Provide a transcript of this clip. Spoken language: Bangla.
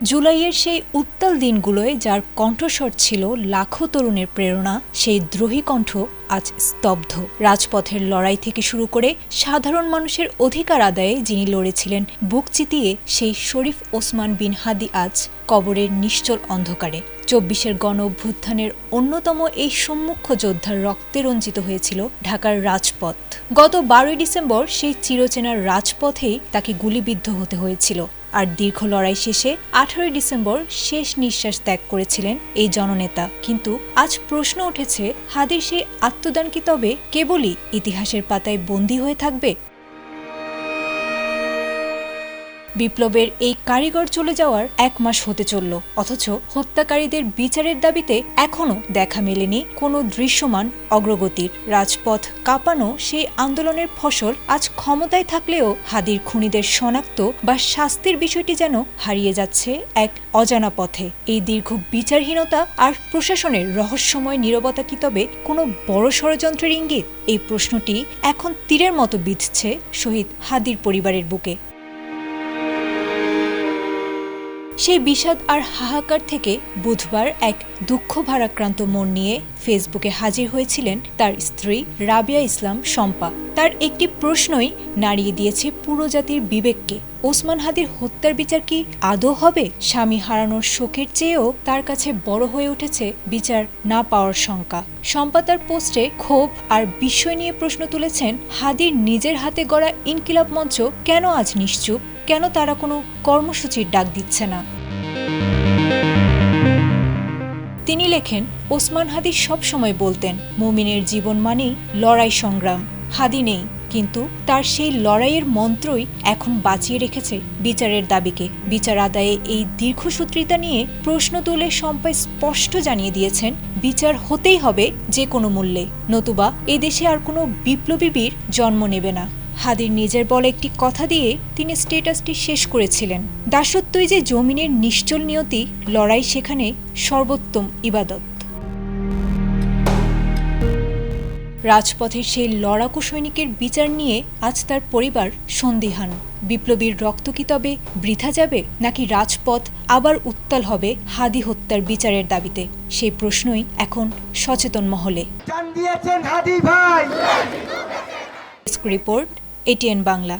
জুলাইয়ের সেই উত্তাল দিনগুলোয় যার কণ্ঠস্বর ছিল লাখো তরুণের প্রেরণা, সেই দ্রোহী কণ্ঠ আজ স্তব্ধ। রাজপথের লড়াই থেকে শুরু করে সাধারণ মানুষের অধিকার আদায়ে যিনি লড়েছিলেন বুক চিতিয়ে, সেই শরীফ ওসমান বিন হাদি আজ কবরের নিশ্চল অন্ধকারে। ২৪-এর গণ অভ্যুত্থানের অন্যতম এই সম্মুখ যোদ্ধার রক্তে রঞ্জিত হয়েছিল ঢাকার রাজপথ। গত ১২ই ডিসেম্বর সেই চিরচেনার রাজপথেই তাকে গুলিবিদ্ধ হতে হয়েছিল। আর দীর্ঘ লড়াই শেষে ১৮ই ডিসেম্বর শেষ নিঃশ্বাস ত্যাগ করেছিলেন এই জননেতা। কিন্তু আজ প্রশ্ন উঠেছে, হাদির সেই আত্মদান কি তবে কেবলই ইতিহাসের পাতায় বন্দী হয়ে থাকবে? বিপ্লবের এই কারিগর চলে যাওয়ার ১ মাস হতে চলল, অথচ হত্যাকারীদের বিচারের দাবিতে এখনও দেখা মেলেনি কোনো দৃশ্যমান অগ্রগতির। রাজপথ কাঁপানো সেই আন্দোলনের ফসল আজ ক্ষমতায় থাকলেও হাদির খুনিদের শনাক্ত বা শাস্তির বিষয়টি যেন হারিয়ে যাচ্ছে এক অজানা পথে। এই দীর্ঘ বিচারহীনতা আর প্রশাসনের রহস্যময় নীরবতা কি তবে কোনো বড় ষড়যন্ত্রের ইঙ্গিত? এই প্রশ্নটি এখন তীরের মতো বিঁধছে শহীদ হাদির পরিবারের বুকে। সেই বিষাদ আর হাহাকার থেকে বুধবার এক দুঃখ ভারাক্রান্ত মন নিয়ে ফেসবুকে হাজির হয়েছিলেন তার স্ত্রী রাবিয়া ইসলাম শম্পা। তার একটি প্রশ্নই নাড়িয়ে দিয়েছে পুরো জাতির বিবেককে। ওসমান হাদির হত্যার বিচার কি আদৌ হবে? স্বামী হারানোর শোকের চেয়েও তার কাছে বড় হয়ে উঠেছে বিচার না পাওয়ার শঙ্কা। শম্পা তার পোস্টে ক্ষোভ আর বিস্ময় নিয়ে প্রশ্ন তুলেছেন, হাদির নিজের হাতে গড়া ইনকিলাব মঞ্চ কেন আজ নিশ্চুপ? কেন তারা কোনো কর্মসূচির ডাক দিচ্ছে না? তিনি লেখেন, ওসমান হাদি সবসময় বলতেন, মুমিনের জীবন মানেই লড়াই সংগ্রাম। হাদি নেই, কিন্তু তার সেই লড়াইয়ের মন্ত্রই এখন বাঁচিয়ে রেখেছে বিচারের দাবিকে। বিচার আদায়ে এই দীর্ঘসূত্রিতা নিয়ে প্রশ্ন তুলে শম্পা স্পষ্ট জানিয়ে দিয়েছেন, বিচার হতেই হবে যে কোনো মূল্যে, নতুবা এদেশে আর কোনো বিপ্লবী বীর জন্ম নেবে না। হাদির নিজের বলে একটি কথা দিয়ে তিনি স্ট্যাটাসটি শেষ করেছিলেন, দাসত্বই যে জমিনের নিশ্চল নিয়তি, লড়াই সেখানে সর্বোত্তম ইবাদত। রাজপথের সেই লড়াকু সৈনিকের বিচার নিয়ে আজ তার পরিবার সন্দিহান। বিপ্লবীর রক্ত কি তবে বৃথা যাবে, নাকি রাজপথ আবার উত্তাল হবে হাদি হত্যার বিচারের দাবিতে? সেই প্রশ্নই এখন সচেতন মহলে। Report, ATN Bangla.